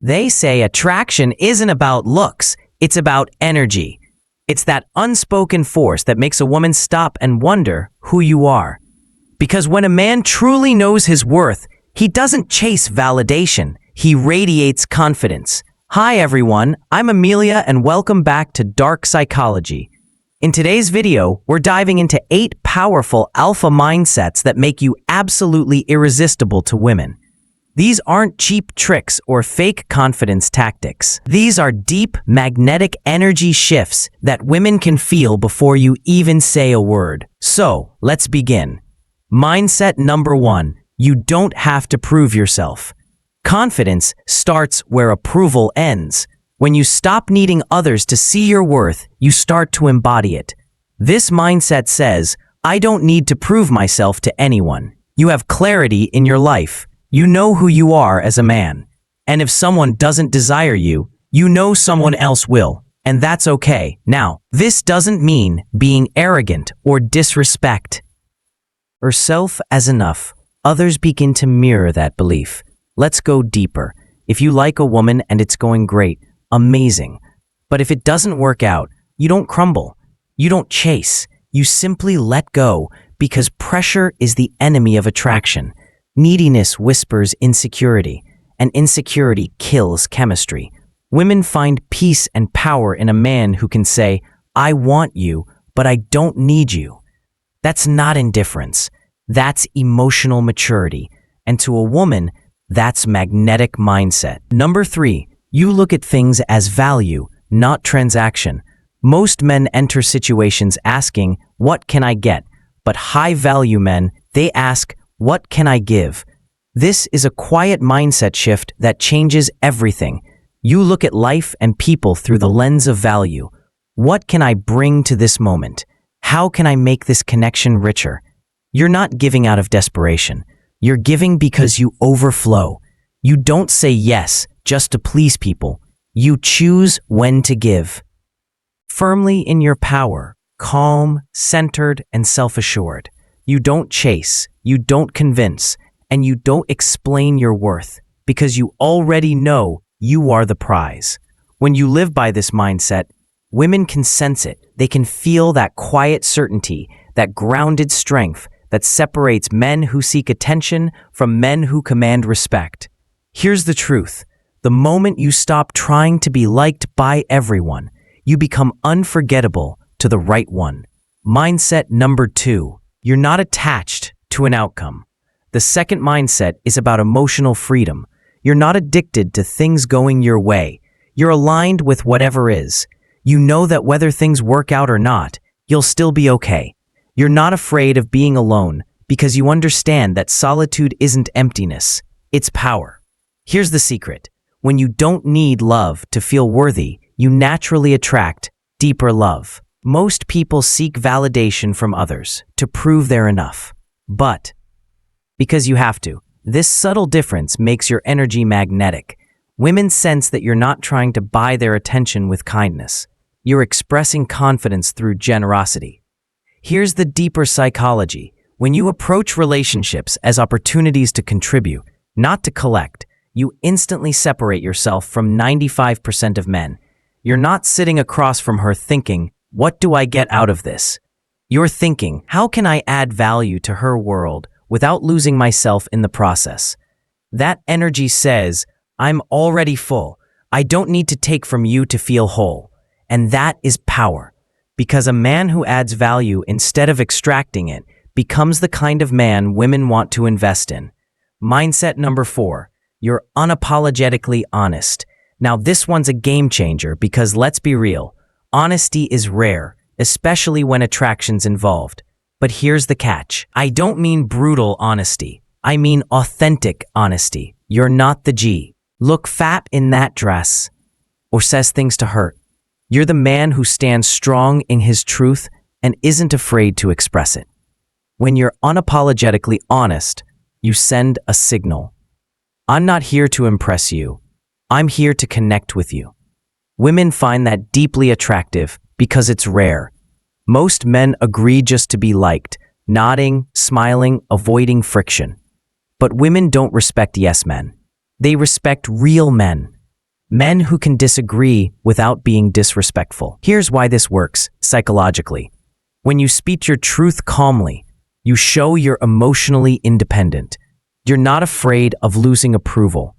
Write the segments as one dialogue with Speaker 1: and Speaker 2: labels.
Speaker 1: They say attraction isn't about looks, it's about energy. It's that unspoken force that makes a woman stop and wonder who you are. Because when a man truly knows his worth, he doesn't chase validation, he radiates confidence. Hi everyone, I'm Amelia and welcome back to Dark Psychology. In today's video, we're diving into 8 powerful alpha mindsets that make you absolutely irresistible to women. These aren't cheap tricks or fake confidence tactics. These are deep, magnetic energy shifts that women can feel before you even say a word. So, let's begin. Mindset number 1. You don't have to prove yourself. Confidence starts where approval ends. When you stop needing others to see your worth, you start to embody it. This mindset says, I don't need to prove myself to anyone. You have clarity in your life. You know who you are as a man. And if someone doesn't desire you, you know someone else will. And that's okay. Now, this doesn't mean being arrogant or disrespect yourself as enough. Others begin to mirror that belief. Let's go deeper. If you like a woman and it's going great, amazing. But if it doesn't work out, you don't crumble. You don't chase. You simply let go because pressure is the enemy of attraction. Neediness whispers insecurity, and insecurity kills chemistry. Women find peace and power in a man who can say, I want you, but I don't need you. That's not indifference. That's emotional maturity. And to a woman, that's magnetic mindset. Number 3, you look at things as value, not transaction. Most men enter situations asking, what can I get? But high-value men, they ask, what can I give? This is a quiet mindset shift that changes everything. You look at life and people through the lens of value. What can I bring to this moment? How can I make this connection richer? You're not giving out of desperation. You're giving because you overflow. You don't say yes just to please people. You choose when to give. Firmly in your power, calm, centered, and self-assured. You don't chase, you don't convince, and you don't explain your worth because you already know you are the prize. When you live by this mindset, women can sense it. They can feel that quiet certainty, that grounded strength that separates men who seek attention from men who command respect. Here's the truth. The moment you stop trying to be liked by everyone, you become unforgettable to the right one. Mindset number 2. You're not attached to an outcome. The second mindset is about emotional freedom. You're not addicted to things going your way. You're aligned with whatever is. You know that whether things work out or not, you'll still be okay. You're not afraid of being alone because you understand that solitude isn't emptiness, it's power. Here's the secret. When you don't need love to feel worthy, you naturally attract deeper love. Most people seek validation from others to prove they're enough. But because you have to, this subtle difference makes your energy magnetic. Women sense that you're not trying to buy their attention with kindness. You're expressing confidence through generosity. Here's the deeper psychology. When you approach relationships as opportunities to contribute, not to collect, you instantly separate yourself from 95% of men. You're not sitting across from her thinking, what do I get out of this? You're thinking, how can I add value to her world without losing myself in the process? That energy says, I'm already full. I don't need to take from you to feel whole. And that is power. Because a man who adds value instead of extracting it becomes the kind of man women want to invest in. Mindset number 4. You're unapologetically honest. Now this one's a game changer because let's be real. Honesty is rare, especially when attraction's involved. But here's the catch. I don't mean brutal honesty. I mean authentic honesty. You're not the G. Look fat in that dress. Or says things to hurt. You're the man who stands strong in his truth and isn't afraid to express it. When you're unapologetically honest, you send a signal. I'm not here to impress you. I'm here to connect with you. Women find that deeply attractive because it's rare. Most men agree just to be liked, nodding, smiling, avoiding friction. But women don't respect yes men. They respect real men. Men who can disagree without being disrespectful. Here's why this works psychologically. When you speak your truth calmly, you show you're emotionally independent. You're not afraid of losing approval.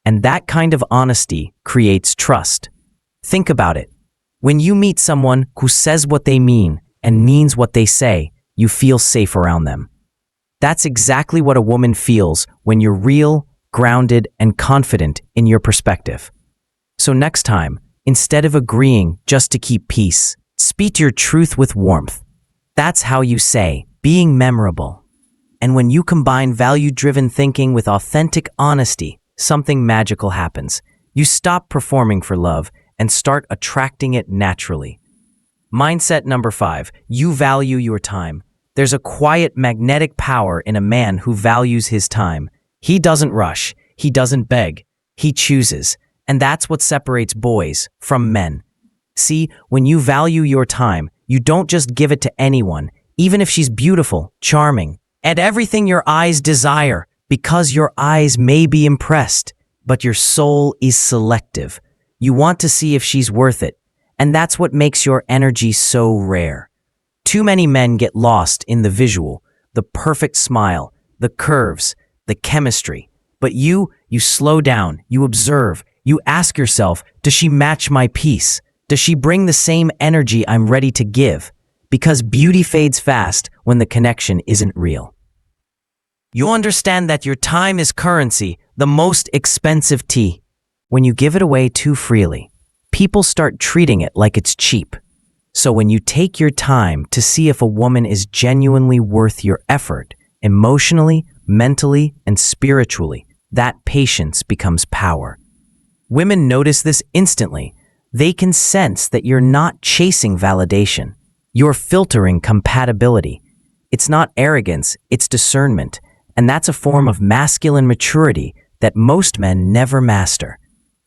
Speaker 1: And that kind of honesty creates trust. Think about it. When you meet someone who says what they mean and means what they say, you feel safe around them. That's exactly what a woman feels when you're real, grounded, and confident in your perspective. So next time, instead of agreeing just to keep peace, speak your truth with warmth. That's how you say, being memorable. And when you combine value-driven thinking with authentic honesty, something magical happens. You stop performing for love and start attracting it naturally. Mindset number 5, you value your time. There's a quiet magnetic power in a man who values his time. He doesn't rush. He doesn't beg. He chooses. And that's what separates boys from men. See, when you value your time, you don't just give it to anyone, even if she's beautiful, charming, and everything your eyes desire, because your eyes may be impressed, but your soul is selective. You want to see if she's worth it, and that's what makes your energy so rare. Too many men get lost in the visual, the perfect smile, the curves, the chemistry. But you slow down, you observe, you ask yourself, does she match my piece? Does she bring the same energy I'm ready to give? Because beauty fades fast when the connection isn't real. You understand that your time is currency, the most expensive tea. When you give it away too freely, people start treating it like it's cheap. So when you take your time to see if a woman is genuinely worth your effort, emotionally, mentally, and spiritually, that patience becomes power. Women notice this instantly. They can sense that you're not chasing validation. You're filtering compatibility. It's not arrogance, it's discernment. And that's a form of masculine maturity that most men never master.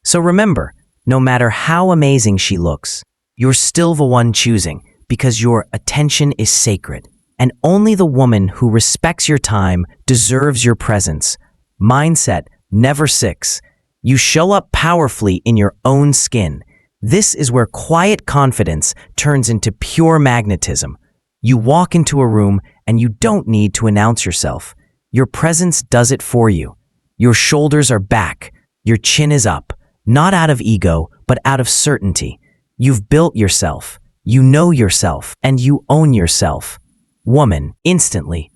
Speaker 1: So remember, no matter how amazing she looks, you're still the one choosing because your attention is sacred. And only the woman who respects your time deserves your presence. Mindset never 6. You show up powerfully in your own skin. This is where quiet confidence turns into pure magnetism. You walk into a room and you don't need to announce yourself. Your presence does it for you. Your shoulders are back. Your chin is up, not out of ego, but out of certainty. You've built yourself. You know yourself, and you own yourself. Woman, instantly.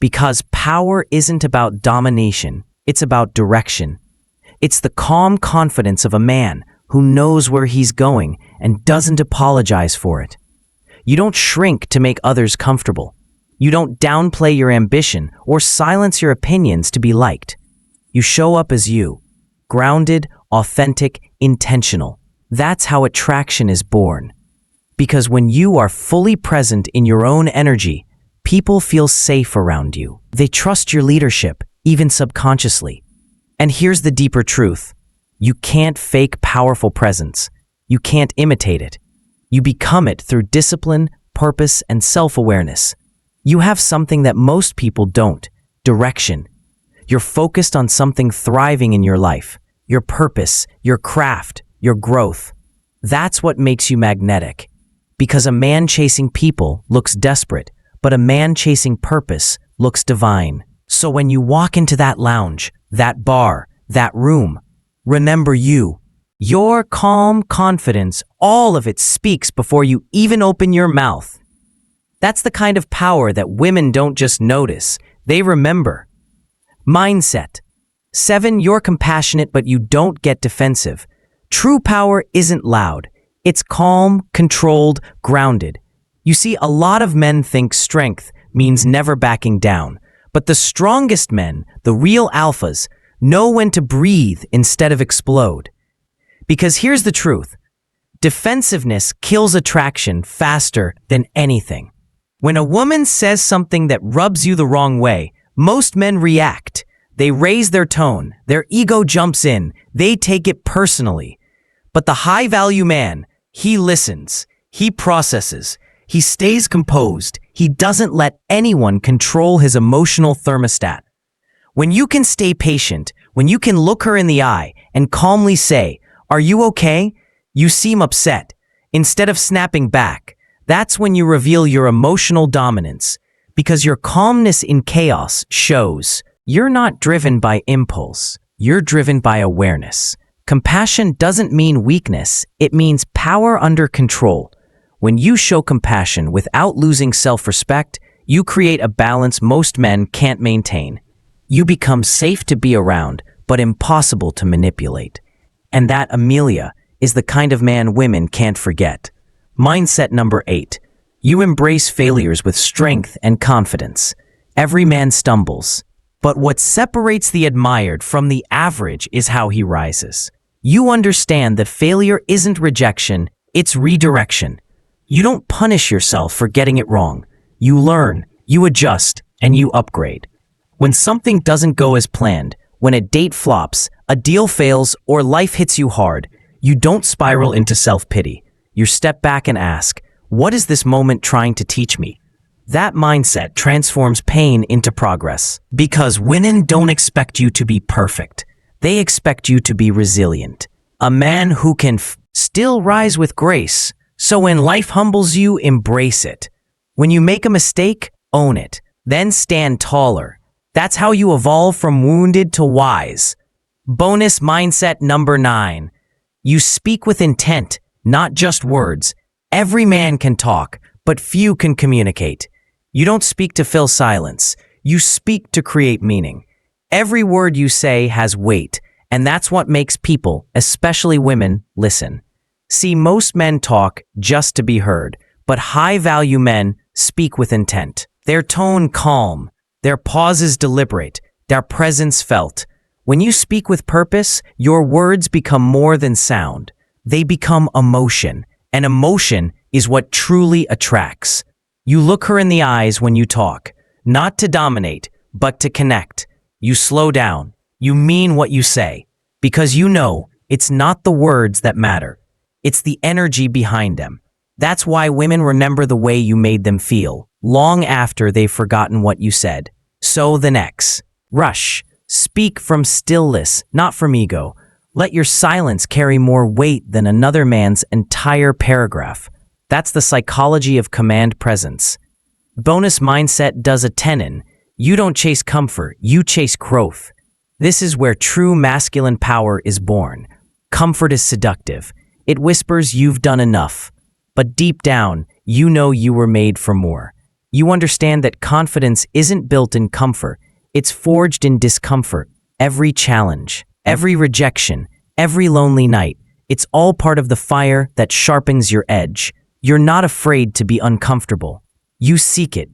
Speaker 1: Because power isn't about domination, it's about direction. It's the calm confidence of a man who knows where he's going and doesn't apologize for it. You don't shrink to make others comfortable. You don't downplay your ambition or silence your opinions to be liked. You show up as you, grounded, authentic, intentional. That's how attraction is born. Because when you are fully present in your own energy, people feel safe around you. They trust your leadership, even subconsciously. And here's the deeper truth. You can't fake powerful presence. You can't imitate it. You become it through discipline, purpose, and self-awareness. You have something that most people don't, direction. You're focused on something thriving in your life, your purpose, your craft, your growth. That's what makes you magnetic. Because a man chasing people looks desperate, but a man chasing purpose looks divine. So when you walk into that lounge, that bar, that room, remember you. Your calm confidence, all of it speaks before you even open your mouth. That's the kind of power that women don't just notice, they remember. Mindset. 7, you're compassionate, but you don't get defensive. True power isn't loud. It's calm, controlled, grounded. You see, a lot of men think strength means never backing down. But the strongest men, the real alphas, know when to breathe instead of explode. Because here's the truth. Defensiveness kills attraction faster than anything. When a woman says something that rubs you the wrong way, most men react. They raise their tone, their ego jumps in, they take it personally. But the high-value man, he listens, he processes, he stays composed, he doesn't let anyone control his emotional thermostat. When you can stay patient, when you can look her in the eye and calmly say, "Are you okay? You seem upset." Instead of snapping back, that's when you reveal your emotional dominance, because your calmness in chaos shows you're not driven by impulse, you're driven by awareness. Compassion doesn't mean weakness, it means power under control. When you show compassion without losing self-respect, you create a balance most men can't maintain. You become safe to be around, but impossible to manipulate. And that, Amelia, is the kind of man women can't forget. Mindset number 8. You embrace failures with strength and confidence. Every man stumbles, but what separates the admired from the average is how he rises. You understand that failure isn't rejection, it's redirection. You don't punish yourself for getting it wrong. You learn, you adjust, and you upgrade. When something doesn't go as planned, when a date flops, a deal fails, or life hits you hard, you don't spiral into self-pity. You step back and ask, what is this moment trying to teach me? That mindset transforms pain into progress. Because women don't expect you to be perfect. They expect you to be resilient. A man who can still rise with grace. So when life humbles you, embrace it. When you make a mistake, own it. Then stand taller. That's how you evolve from wounded to wise. Bonus mindset number 9. You speak with intent, not just words. Every man can talk, but few can communicate. You don't speak to fill silence. You speak to create meaning. Every word you say has weight, and that's what makes people, especially women, listen. See, most men talk just to be heard, but high-value men speak with intent. Their tone calm, their pauses deliberate, their presence felt. When you speak with purpose, your words become more than sound. They become emotion, and emotion is what truly attracts. You look her in the eyes when you talk, not to dominate, but to connect. You slow down. You mean what you say, because you know it's not the words that matter. It's the energy behind them. That's why women remember the way you made them feel, long after they've forgotten what you said. So the next. Rush. Speak from stillness, not from ego. Let your silence carry more weight than another man's entire paragraph. That's the psychology of command presence. Bonus mindset does a tenon. You don't chase comfort, you chase growth. This is where true masculine power is born. Comfort is seductive. It whispers you've done enough. But deep down, you know you were made for more. You understand that confidence isn't built in comfort. It's forged in discomfort. Every challenge, every rejection, every lonely night, it's all part of the fire that sharpens your edge. You're not afraid to be uncomfortable. You seek it.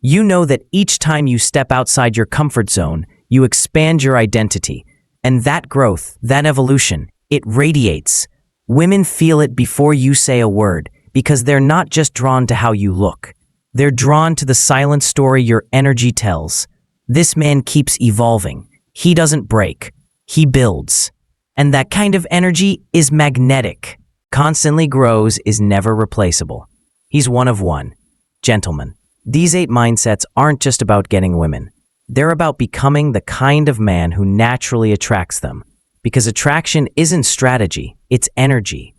Speaker 1: You know that each time you step outside your comfort zone, you expand your identity. And that growth, that evolution, it radiates. Women feel it before you say a word, because they're not just drawn to how you look. They're drawn to the silent story your energy tells. This man keeps evolving. He doesn't break. He builds. And that kind of energy is magnetic. Constantly grows, is never replaceable. He's one of one. Gentlemen, these 8 mindsets aren't just about getting women. They're about becoming the kind of man who naturally attracts them. Because attraction isn't strategy, it's energy.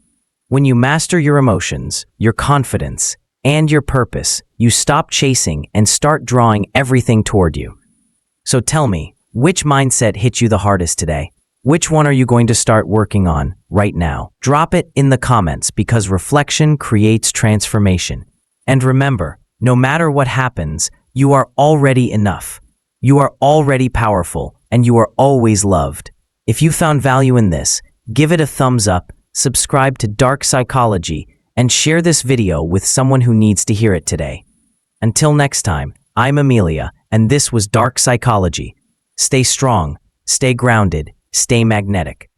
Speaker 1: When you master your emotions, your confidence, and your purpose, you stop chasing and start drawing everything toward you. So tell me, which mindset hit you the hardest today? Which one are you going to start working on right now? Drop it in the comments, because reflection creates transformation. And remember, no matter what happens, you are already enough. You are already powerful, and you are always loved. If you found value in this, give it a thumbs up, subscribe to Dark Psychology, and share this video with someone who needs to hear it today. Until next time, I'm Amelia, and this was Dark Psychology. Stay strong, stay grounded, stay magnetic.